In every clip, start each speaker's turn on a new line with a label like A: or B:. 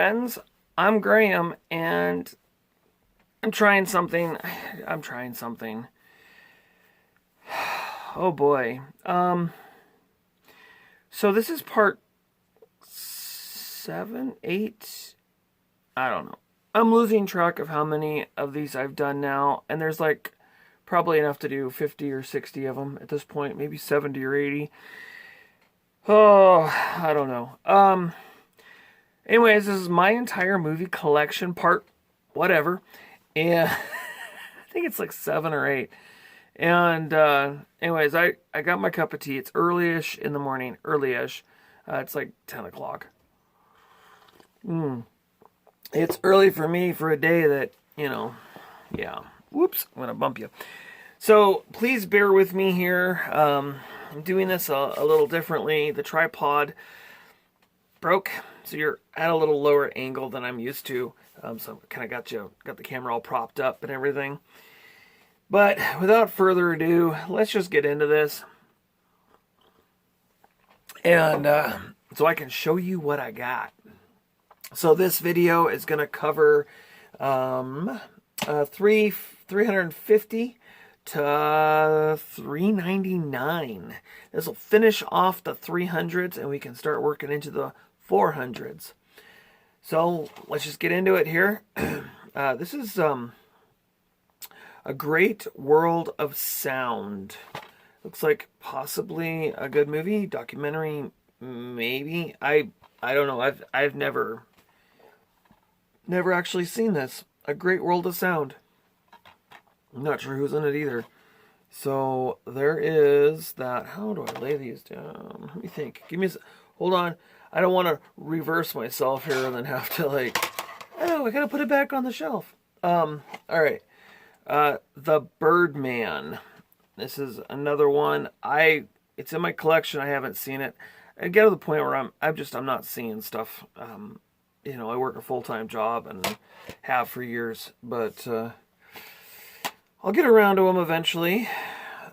A: friends. I'm Graham, and I'm trying something. Oh boy. So this is part 7, 8. I don't know. I'm losing track of how many of these I've done now, and there's like probably enough to do 50 or 60 of them at this point, maybe 70 or 80. Oh, I don't know. Anyways, this is my entire movie collection, part whatever. And I think it's like 7 or 8. And anyways, I got my cup of tea. It's early-ish in the morning. Early-ish. It's like 10 o'clock. It's early for me for a day that, yeah. Whoops, I'm going to bump you. So please bear with me here. I'm doing this a little differently. The tripod broke, so you're at a little lower angle than I'm used to. So kind of got the camera all propped up and everything. But without further ado, let's just get into this. And so I can show you what I got. So this video is going to cover 350 to 399. This will finish off the 300s, and we can start working into the 400s. So let's just get into it here. This is a great world of sound. Looks like possibly a good movie, documentary, maybe. I don't know. I've never actually seen this. A great world of sound. I'm not sure who's in it either. So there is that. How do I lay these down? Let me think. Hold on. I don't want to reverse myself here and then have to I gotta put it back on the shelf. All right. The Birdman. This is another one. It's in my collection. I haven't seen it. I get to the point where I'm not seeing stuff. I work a full-time job and have for years, but I'll get around to them eventually.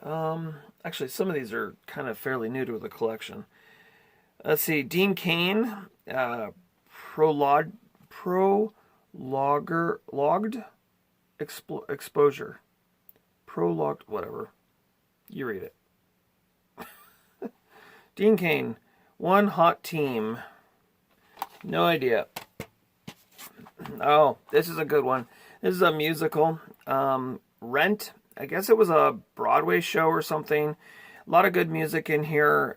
A: Actually, some of these are kind of fairly new to the collection. Let's see, Dean Cain, logged exposure. Prologged, whatever. You read it. Dean Cain, One Hot Team. No idea. Oh, this is a good one. This is a musical. Rent. I guess it was a Broadway show or something. A lot of good music in here.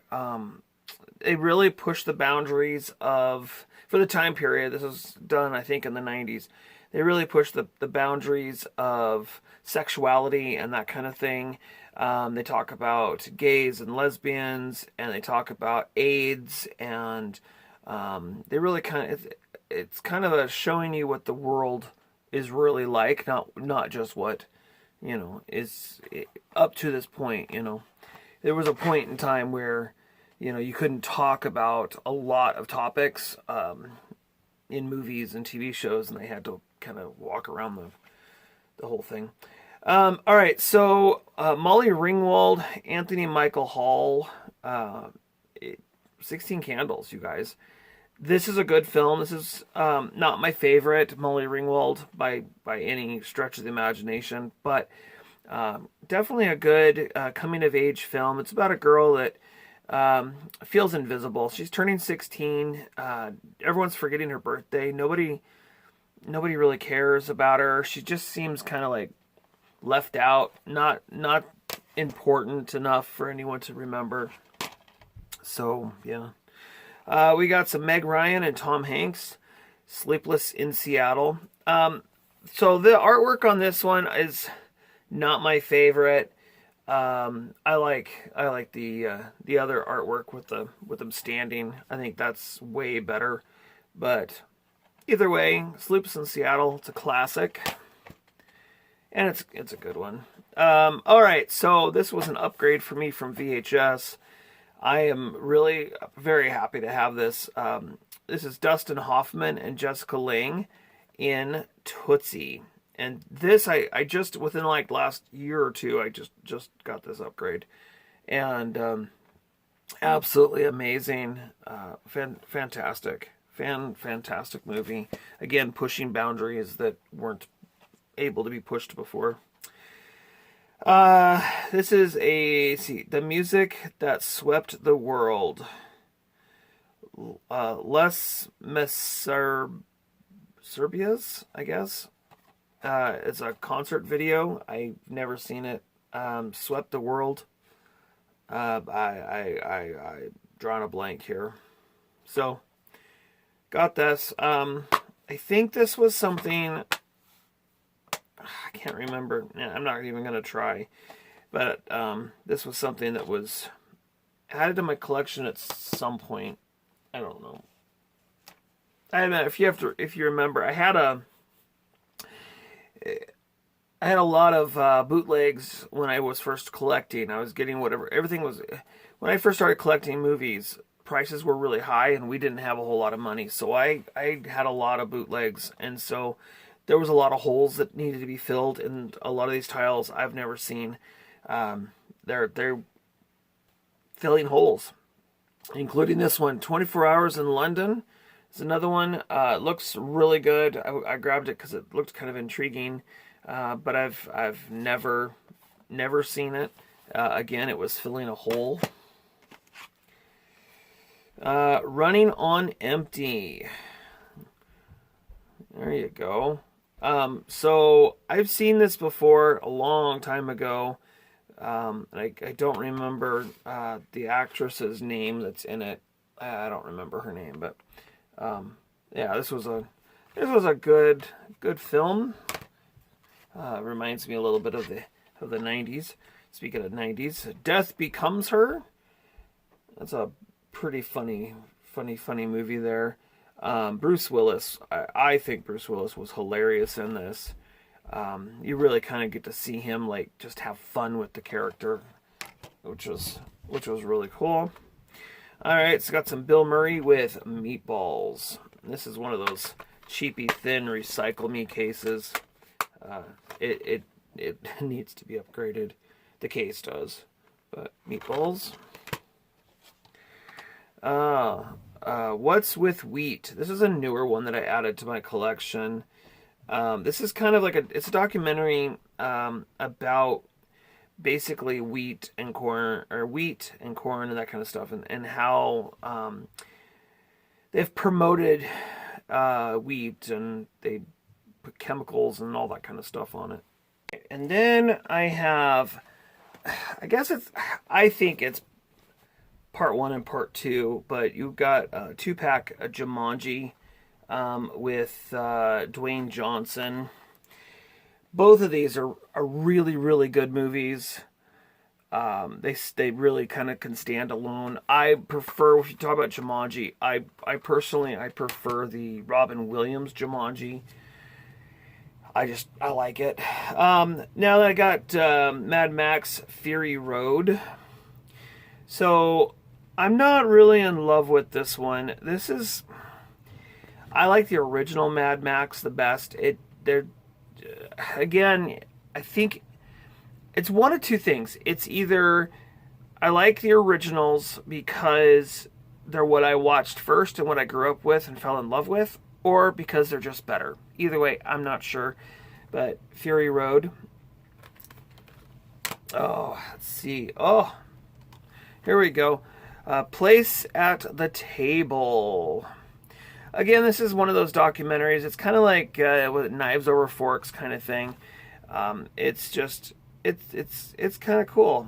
A: They really pushed the boundaries for the time period. This was done, I think, in the 90s. They really pushed the boundaries of sexuality and that kind of thing. They talk about gays and lesbians, and they talk about AIDS, and they really it's kind of a showing you what the world is really like, not just what is up to this point. There was a point in time where you couldn't talk about a lot of topics in movies and TV shows, and they had to kind of walk around the whole thing. All right, so Molly Ringwald, Anthony Michael Hall, 16 Candles, you guys. This is a good film. This is not my favorite Molly Ringwald by any stretch of the imagination, but definitely a good coming-of-age film. It's about a girl that feels invisible. She's turning 16. Everyone's forgetting her birthday. Nobody really cares about her. She just seems kind of like left out, not important enough for anyone to remember. So yeah. We got some Meg Ryan and Tom Hanks, Sleepless in Seattle. So the artwork on this one is not my favorite. I like the other artwork with them standing. I think that's way better. But either way, Sleepless in Seattle, it's a classic, and it's a good one. All right, so this was an upgrade for me from VHS. I am really very happy to have this. This is Dustin Hoffman and Jessica Lange in Tootsie. And this, I just, within like last year or two, I just got this upgrade. And absolutely amazing. Fantastic Fantastic movie. Again, pushing boundaries that weren't able to be pushed before. This is the music that swept the world. Les Serbias, I guess. It's a concert video. I've never seen it. Swept the world. I drawn a blank here. So, got this. I think this was something. I can't remember. I'm not even gonna try. But this was something that was added to my collection at some point. I don't know. I mean, if you remember, I had a lot of bootlegs when I was first collecting. I was getting everything was. When I first started collecting movies, prices were really high, and we didn't have a whole lot of money. So I had a lot of bootlegs, and so there was a lot of holes that needed to be filled, and a lot of these tiles I've never seen. They're filling holes, including this one, 24 Hours in London. It's another one. It looks really good. I grabbed it because it looked kind of intriguing, but I've never seen it. Again, it was filling a hole. Running on Empty. There you go. So I've seen this before a long time ago. I don't remember the actress's name that's in it. I don't remember her name, but yeah, this was a good film. Reminds me a little bit of the 90s. Speaking of 90s, Death Becomes Her. That's a pretty funny movie there. Bruce Willis. I think Bruce Willis was hilarious in this. You really kind of get to see him like just have fun with the character, which was really cool. All right, it's got some Bill Murray with Meatballs. This is one of those cheapy, thin Recycle Me cases. It needs to be upgraded. The case does, but Meatballs. What's with Wheat? This is a newer one that I added to my collection. This is kind of like it's a documentary about basically wheat and corn and that kind of stuff, and how they've promoted wheat, and they put chemicals and all that kind of stuff on it. And then I have, I think it's part 1 and part 2, but you've got a 2-pack Jumanji with Dwayne Johnson. Both of these are really, really good movies. They really kind of can stand alone. I prefer, if you talk about Jumanji, I personally prefer the Robin Williams Jumanji. I like it. Now that I got Mad Max Fury Road, so I'm not really in love with this one. I like the original Mad Max the best. Again, I think it's one of two things. It's either I like the originals because they're what I watched first and what I grew up with and fell in love with, or because they're just better. Either way, I'm not sure. But Fury Road. Oh, let's see. Oh, here we go. Place at the Table. Again, this is one of those documentaries. It's kind of like with Knives Over Forks kind of thing. It's kind of cool.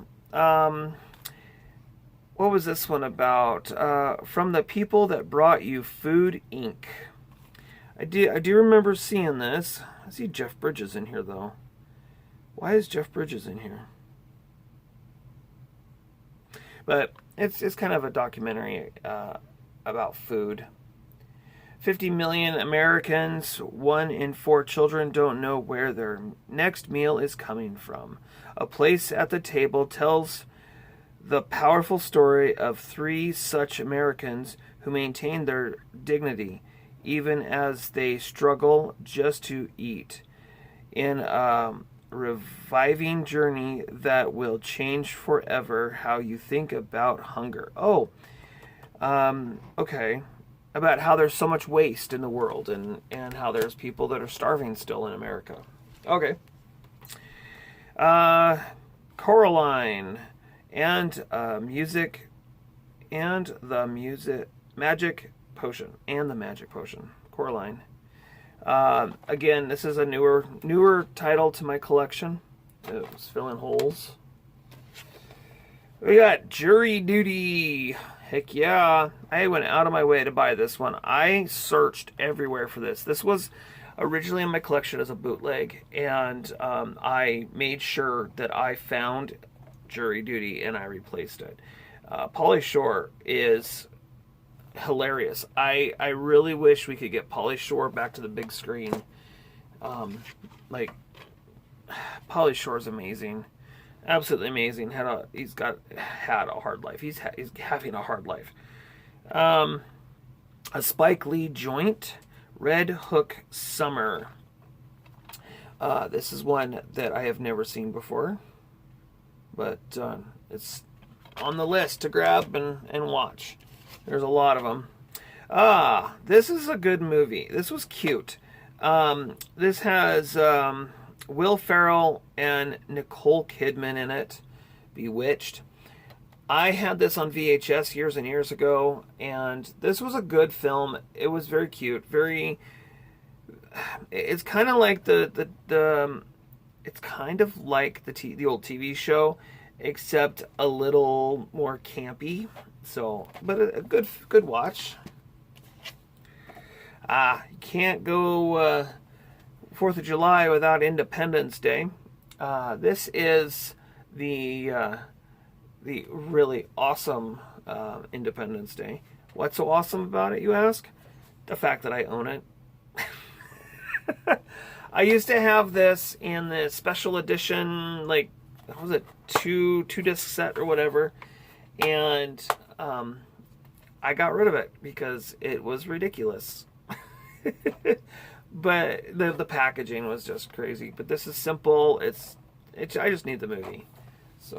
A: What was this one about? From the People That Brought You Food, Inc. I do remember seeing this. I see Jeff Bridges in here, though. Why is Jeff Bridges in here? But it's kind of a documentary about food. 50 million Americans, 1 in 4 children don't know where their next meal is coming from. A Place at the Table tells the powerful story of 3 such Americans who maintain their dignity even as they struggle just to eat, in a reviving journey that will change forever how you think about hunger. Oh, okay. about how there's so much waste in the world, and how there's people that are starving still in America. Okay. Coraline and music and the music magic potion and the magic potion. Coraline. Again, this is a newer title to my collection. It was filling holes. We got Jury Duty. Heck yeah. I went out of my way to buy this one. I searched everywhere for this. This was originally in my collection as a bootleg, and I made sure that I found Jury Duty and I replaced it. Pauly Shore is hilarious. I really wish we could get Pauly Shore back to the big screen. Like, Pauly Shore is amazing. Absolutely amazing. Had a hard life. He's having a hard life. A Spike Lee joint, Red Hook Summer. This is one that I have never seen before, but it's on the list to grab and watch. There's a lot of them. This is a good movie. This was cute. This has Will Ferrell and Nicole Kidman in it. Bewitched. I had this on VHS years and years ago, and this was a good film. It was very cute. It's kind of like the old TV show, except a little more campy. So, but a good watch. You can't go 4th of July without Independence Day. This is the really awesome Independence Day. What's so awesome about it, you ask? The fact that I own it. I used to have this in the special edition, like, what was it, two disc set or whatever, and I got rid of it because it was ridiculous. But the packaging was just crazy. But this is simple. I just need the movie. So,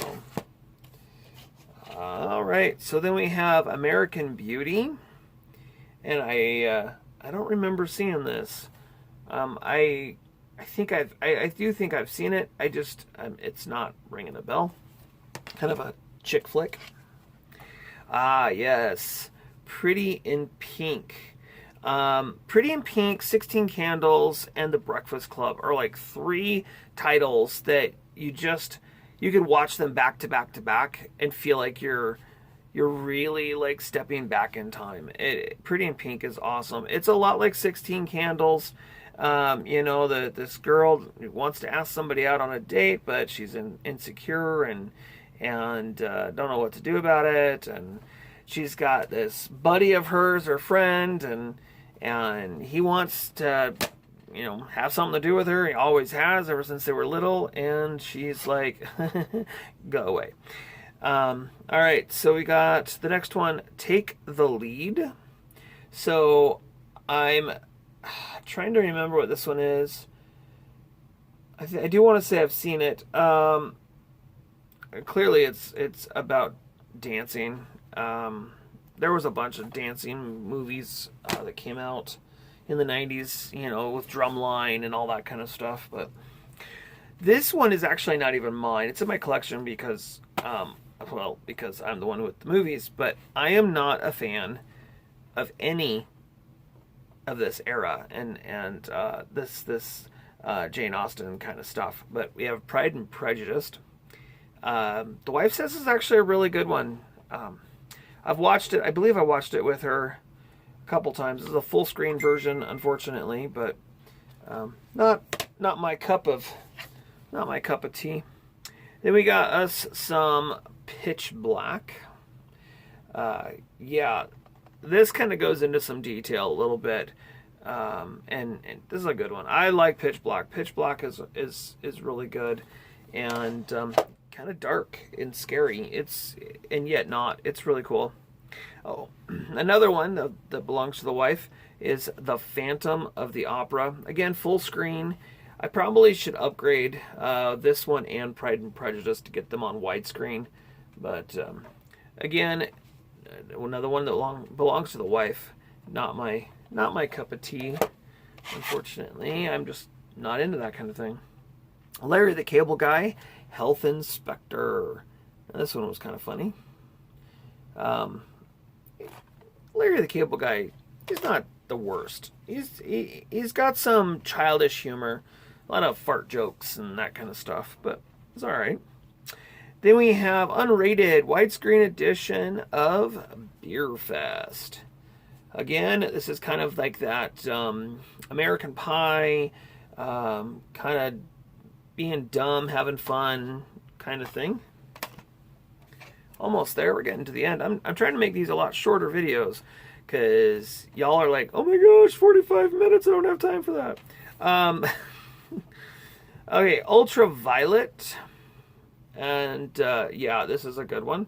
A: all right. So then we have American Beauty, and I don't remember seeing this. I do think I've seen it. It's not ringing a bell. Kind of a chick flick. Yes, Pretty in Pink. Pretty in Pink, 16 Candles, and The Breakfast Club are like 3 titles that you could watch them back to back to back and feel like you're really like stepping back in time. Pretty in Pink is awesome. It's a lot like 16 Candles. This girl wants to ask somebody out on a date, but she's insecure and don't know what to do about it, and she's got this buddy of hers, her friend, and he wants to, have something to do with her. He always has ever since they were little, and she's like, go away. All right, so we got the next one, Take the Lead. So I'm trying to remember what this one is. I do want to say I've seen it. Clearly it's about dancing. There was a bunch of dancing movies that came out in the 90s, with Drumline and all that kind of stuff. But this one is actually not even mine. It's in my collection because I'm the one with the movies. But I am not a fan of any of this era and this Jane Austen kind of stuff. But we have Pride and Prejudice. The wife says it's actually a really good one. I've watched it. I believe I watched it with her a couple times. This is a full screen version, unfortunately, but not my cup of tea. Then we got us some Pitch Black. This kind of goes into some detail a little bit, and this is a good one. I like Pitch Black. Pitch Black is really good, and kind of dark and scary. And yet not. It's really cool. Oh, another one that belongs to the wife is The Phantom of the Opera. Again, full screen. I probably should upgrade this one and Pride and Prejudice to get them on widescreen. But again, another one that belongs to the wife. not my cup of tea. Unfortunately, I'm just not into that kind of thing. Larry the Cable Guy, Health Inspector. This one was kind of funny. Larry the Cable Guy, he's not the worst. He's got some childish humor, a lot of fart jokes and that kind of stuff, but it's all right. Then we have unrated widescreen edition of Beer Fest. Again, this is kind of like that American Pie, kind of being dumb, having fun kind of thing. Almost there. We're getting to the end. I'm trying to make these a lot shorter videos because y'all are like, oh my gosh, 45 minutes. I don't have time for that. Okay, Ultraviolet. And yeah, this is a good one.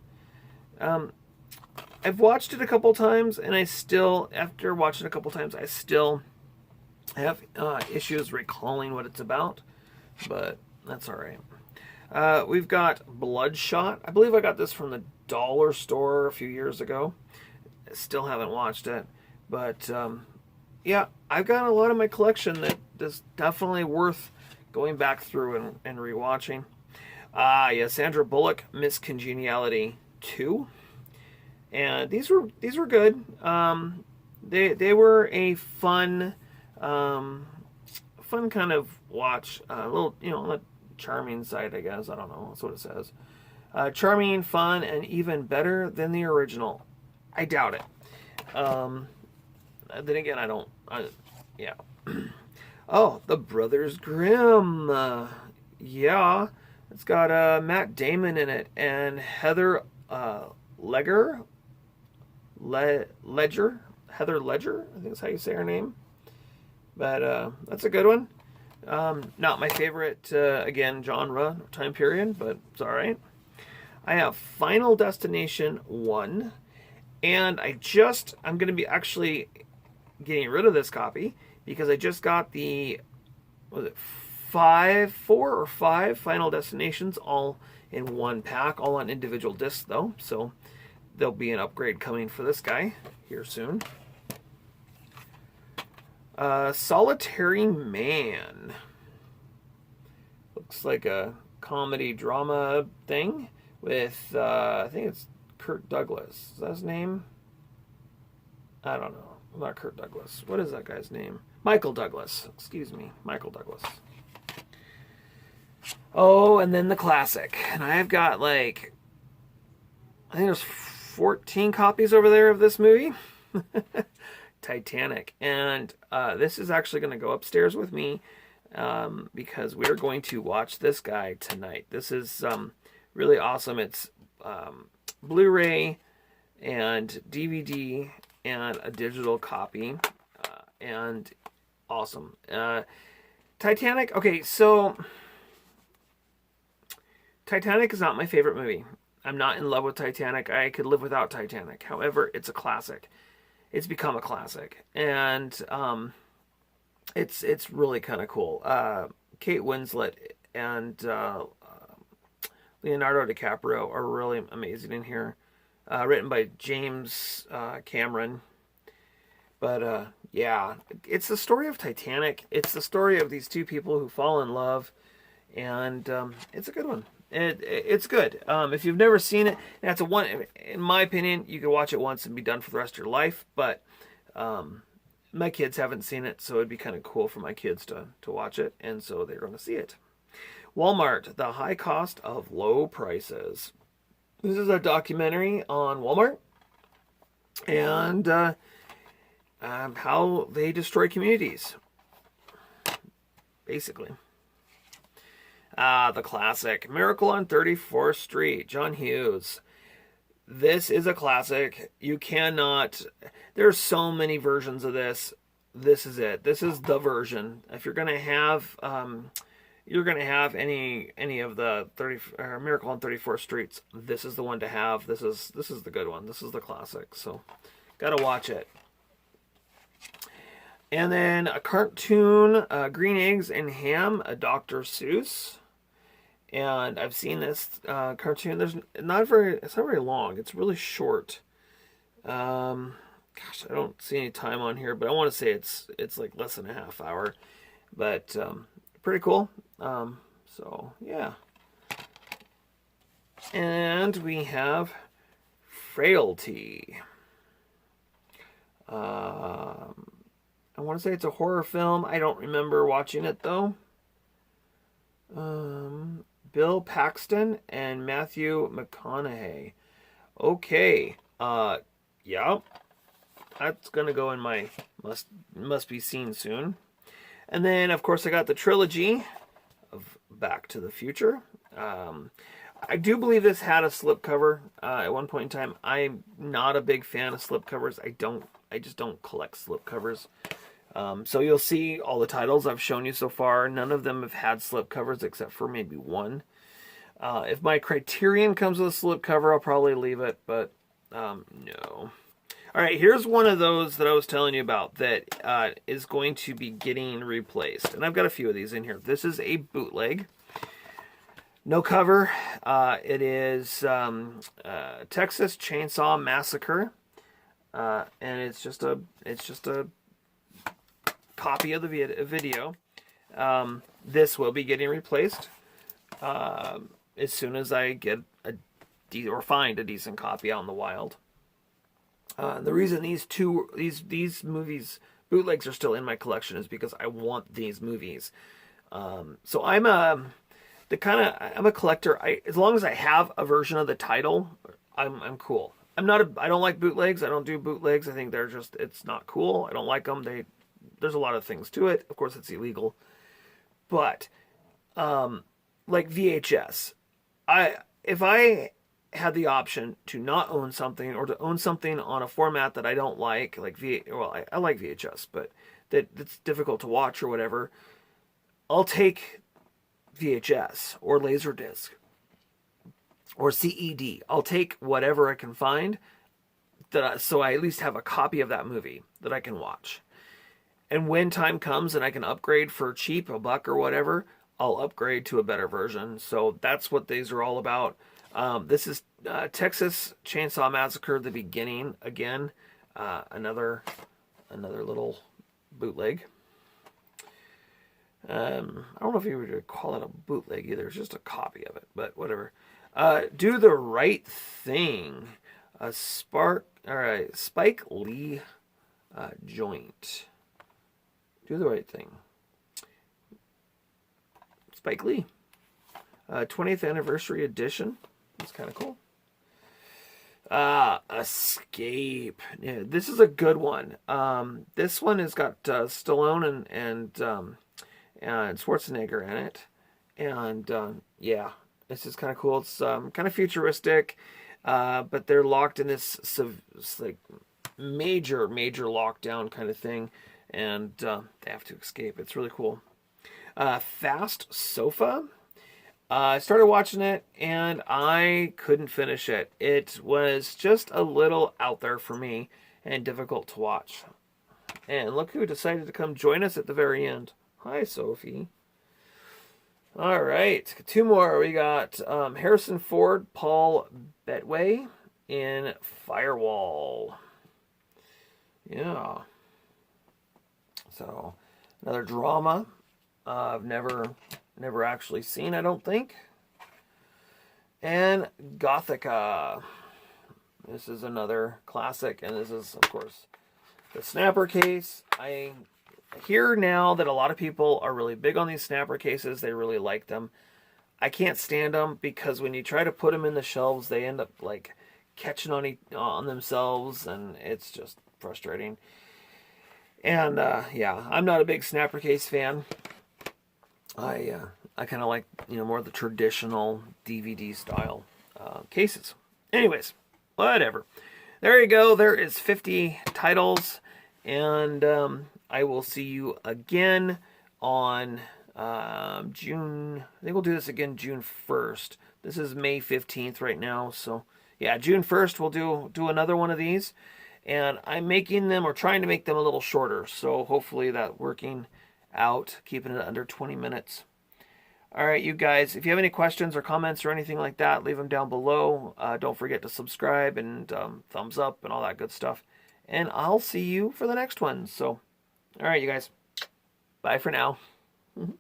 A: I've watched it a couple times, and I still, after watching it a couple times, I still have issues recalling what it's about, but that's all right. We've got Bloodshot. I believe I got this from the dollar store a few years ago. Still haven't watched it, but yeah, I've got a lot of my collection that is definitely worth going back through and rewatching. Yeah, Sandra Bullock, Miss Congeniality 2. And these were good. They were a fun kind of watch. A little, on the charming side, I guess. I don't know. That's what it says. Charming, fun, and even better than the original. I doubt it. Then again, I don't. Yeah. Oh, The Brothers Grimm. Yeah. It's got Matt Damon in it and Heather Ledger. Heather Ledger, I think that's how you say her name. But that's a good one. Not my favorite, again, genre, time period, but it's all right. I have Final Destination 1, and I'm going to be actually getting rid of this copy because I just got the, was it 4 or 5 Final Destinations all in one pack, all on individual discs though, so there'll be an upgrade coming for this guy here soon. Solitary Man. Looks like a comedy drama thing with, I think it's Kirk Douglas. Is that his name? I don't know. Not Kirk Douglas. What is that guy's name? Michael Douglas. Excuse me. Michael Douglas. Oh, and then the classic. And I've got I think there's 14 copies over there of this movie. Titanic. And this is actually going to go upstairs with me because we're going to watch this guy tonight. This is really awesome. It's Blu-ray and DVD and a digital copy. And awesome. Titanic. Okay, so Titanic is not my favorite movie. I'm not in love with Titanic. I could live without Titanic. However, it's a classic. It's become a classic. And it's really kind of cool. Kate Winslet and Leonardo DiCaprio are really amazing in here. Written by James Cameron. But yeah, it's the story of Titanic. It's the story of these two people who fall in love. And it's a good one. It's good. If you've never seen it, that's a one. In my opinion, you could watch it once and be done for the rest of your life. But my kids haven't seen it, so it'd be kind of cool for my kids to watch it, and so they're going to see it. Walmart: The High Cost of Low Prices. This is a documentary on Walmart and how they destroy communities, basically. The classic, Miracle on 34th Street, John Hughes. This is a classic. You cannot, there's so many versions of this. This is it. This is the version. If you're going to have, any of the Miracle on 34th Streets, this is the one to have. This is the good one. This is the classic. So, gotta watch it. And then a cartoon, Green Eggs and Ham, a Dr. Seuss. And I've seen this cartoon. It's not very long. It's really short. gosh, I don't see any time on here, but I want to say it's like less than a half hour, but pretty cool. So yeah, and we have Frailty. I want to say it's a horror film. I don't remember watching it though. Bill Paxton and Matthew McConaughey. Okay. Yeah. That's gonna go in my must be seen soon. And then of course I got the trilogy of Back to the Future. I do believe this had a slipcover at one point in time. I'm not a big fan of slipcovers. I just don't collect slipcovers. So you'll see all the titles I've shown you so far. None of them have had slipcovers except for maybe one. If my Criterion comes with a slipcover, I'll probably leave it, but no. All right, here's one of those that I was telling you about that is going to be getting replaced. And I've got a few of these in here. This is a bootleg. No cover. It is Texas Chainsaw Massacre. And it's just a copy of the video. This will be getting replaced as soon as I get or find a decent copy out in the wild. The reason these movies bootlegs are still in my collection is because I want these movies. So I'm a collector. As long as I have a version of the title, I'm cool. I don't like bootlegs. I don't do bootlegs. I think it's not cool. I don't like them. There's a lot of things to it. Of course, it's illegal. But like VHS, if I had the option to not own something or to own something on a format that I don't like I like VHS, but that's difficult to watch or whatever, I'll take VHS or Laserdisc or CED. I'll take whatever I can find so I at least have a copy of that movie that I can watch. And when time comes and I can upgrade for cheap, $1 or whatever, I'll upgrade to a better version. So that's what these are all about. This is Texas Chainsaw Massacre, the beginning. Again, another little bootleg. I don't know if you would call it a bootleg either. It's just a copy of it, but whatever. Do the Right Thing. Spike Lee joint. Do the Right Thing. Spike Lee. 20th anniversary edition. That's kind of cool. Escape. Yeah, this is a good one. This one has got Stallone and Schwarzenegger in it. And yeah, this is kind of cool. It's kind of futuristic, but they're locked in this like major lockdown kind of thing, and they have to escape. It's really cool. Fast Sofa. I started watching it and I couldn't finish it. It was just a little out there for me and difficult to watch. And look who decided to come join us at the very end. Hi, Sophie. All right, two more. We got Harrison Ford, Paul Bettany in Firewall. Yeah. So another drama I've never actually seen, I don't think. And Gothica. This is another classic, and this is, of course, the snapper case. I hear now that a lot of people are really big on these snapper cases. They really like them. I can't stand them because when you try to put them in the shelves, they end up like catching on themselves, and it's just frustrating. And yeah, I'm not a big snapper case fan. I kind of like, more of the traditional DVD style cases. Anyways, whatever. There you go. There is 50 titles, and I will see you again on June. I think we'll do this again June 1st. This is May 15th right now, so yeah, June 1st we'll do another one of these, and I'm making them or trying to make them a little shorter. So hopefully that working out, keeping it under 20 minutes. All right, you guys, if you have any questions or comments or anything like that, leave them down below. Don't forget to subscribe and thumbs up and all that good stuff. and I'll see you for the next one. So, all right, you guys, bye for now.